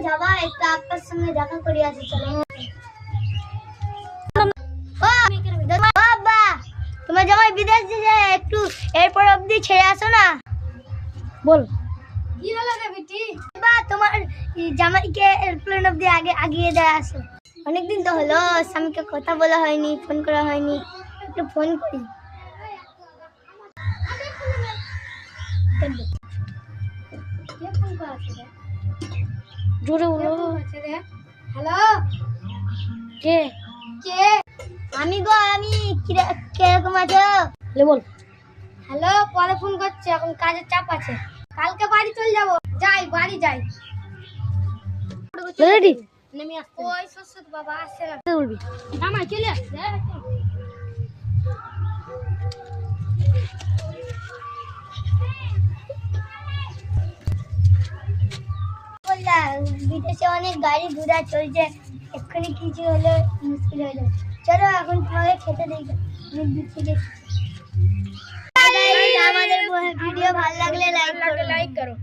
যাবা একটু আকার সঙ্গে দেখা করি আসি চলো। বাবা তোমার জামাই বিদেশ যে একটু এরপর অবধি ছেড়ে আসো না। বল কি হলো রে বেটি? বা তোমার জামাইকে এরপ্লেন অবধি আগে আগিয়ে দেয় আসো। অনেকদিন তো হলো স্বামীকে কথা বলা হয়নি, ফোন করা হয়নি, একটু ফোন করি। জোরে বলো। হ্যালো কে কে? আমি গো আমি। কিরকম আছো বল। হ্যালো পরে ফোন করছি, এখন কাজের চাপ আছে। কালকে বাড়ি চলে যাবো। যাই বাড়ি যাই। রেডি নেমে আসতে। ওই সরস্বতী বাবা আসছে না বলবি। জামাই চলে আসছে। বিদেশে অনেক গাড়ি ঘোড়া চলছে, এক্ষুনি কিছু হলে মুশকিল হয়ে যাবে। চলো এখন তোমাকে খেতে দিই। আমাদের ভিডিও ভালো লাগলে লাইক করো।